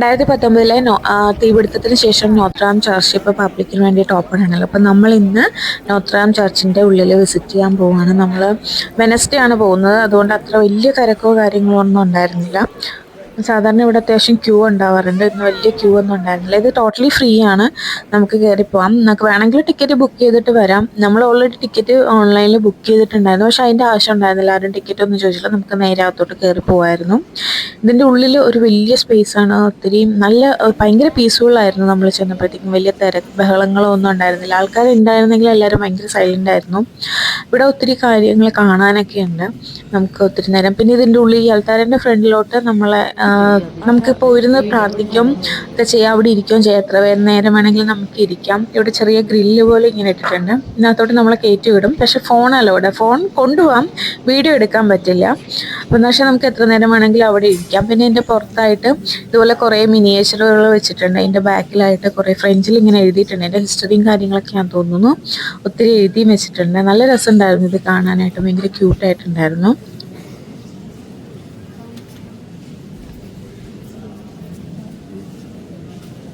2019 തീപിടുത്തത്തിന് ശേഷം north church ഇപ്പോൾ പബ്ലിക്കിന് വേണ്ടിയിട്ട് ഓപ്പൺ ആണല്ലോ. അപ്പം നമ്മൾ ഇന്ന് നോർത്ത് ചർച്ചിൻ്റെ ഉള്ളിൽ വിസിറ്റ് ചെയ്യാൻ പോവുകയാണ്. നമ്മൾ വെനസ്ഡേ ആണ് പോകുന്നത്, അതുകൊണ്ട് അത്ര വലിയ തിരക്കോ കാര്യങ്ങളോ ഒന്നും ഉണ്ടായിരുന്നില്ല. സാധാരണ ഇവിടെ അത്യാവശ്യം ക്യൂ ഉണ്ടാവാറുണ്ട്, ഇന്ന് വലിയ ക്യൂ ഒന്നും ഉണ്ടായിരുന്നില്ല. ഇത് ടോട്ടലി ഫ്രീ ആണ്, നമുക്ക് കയറി പോവാം. നമുക്ക് വേണമെങ്കിൽ ടിക്കറ്റ് ബുക്ക് ചെയ്തിട്ട് വരാം. നമ്മൾ ഓൾറെഡി ടിക്കറ്റ് ഓൺലൈനിൽ ബുക്ക് ചെയ്തിട്ടുണ്ടായിരുന്നു, പക്ഷേ അതിൻ്റെ ആവശ്യം ഉണ്ടായിരുന്നില്ല. ആരും ടിക്കറ്റ് ഒന്നും ചോദിച്ചില്ല, നമുക്ക് നേരെ അകത്തോട്ട് കയറി പോവായിരുന്നു. ഇതിൻ്റെ ഉള്ളിൽ ഒരു വലിയ സ്പേസ് ആണ്, ഒത്തിരി നല്ല ഭയങ്കര പീസ്ഫുൾ ആയിരുന്നു. നമ്മൾ ചെന്നപ്പോഴത്തേക്കും വലിയ ബഹളങ്ങളോ ഒന്നും ഉണ്ടായിരുന്നില്ല. ആൾക്കാർ ഉണ്ടായിരുന്നെങ്കിൽ എല്ലാവരും ഭയങ്കര സൈലൻ്റ് ആയിരുന്നു. ഇവിടെ ഒത്തിരി കാര്യങ്ങൾ കാണാനൊക്കെ ഉണ്ട്, നമുക്ക് ഒത്തിരി നേരം. പിന്നെ ഇതിൻ്റെ ഉള്ളിൽ ഈ ആൾക്കാരുടെ ഫ്രണ്ടിലോട്ട് നമുക്കിപ്പോൾ ഇരുന്ന് പ്രാർത്ഥിക്കും ഒക്കെ ചെയ്യാം, അവിടെ ഇരിക്കുകയും ചെയ്യാം. എത്ര നേരം വേണമെങ്കിലും നമുക്ക് ഇരിക്കാം. ഇവിടെ ചെറിയ ഗ്രില്ല് പോലെ ഇങ്ങനെ ഇട്ടിട്ടുണ്ട്, ഇതിനകത്തോട്ട് നമ്മളെ കയറ്റി വിടും. പക്ഷെ ഫോൺ കൊണ്ടുപോകാം, വീഡിയോ എടുക്കാൻ പറ്റില്ല. അപ്പം പക്ഷേ നമുക്ക് എത്ര നേരം വേണമെങ്കിലും അവിടെ ഇരിക്കാം. പിന്നെ ഇതിൻ്റെ പുറത്തായിട്ട് ഇതുപോലെ കുറേ മിനിയേച്ചറുകൾ വെച്ചിട്ടുണ്ട്. അതിൻ്റെ ബാക്കിലായിട്ട് കുറേ ഫ്രഞ്ചിൽ ഇങ്ങനെ എഴുതിയിട്ടുണ്ട്, അതിൻ്റെ ഹിസ്റ്ററിയും കാര്യങ്ങളൊക്കെ ഞാൻ തോന്നുന്നു ഒത്തിരി എഴുതിയും വെച്ചിട്ടുണ്ട്. നല്ല രസമുണ്ടായിരുന്നു ഇത് കാണാനായിട്ട്, ഭയങ്കര ക്യൂട്ടായിട്ടുണ്ടായിരുന്നു.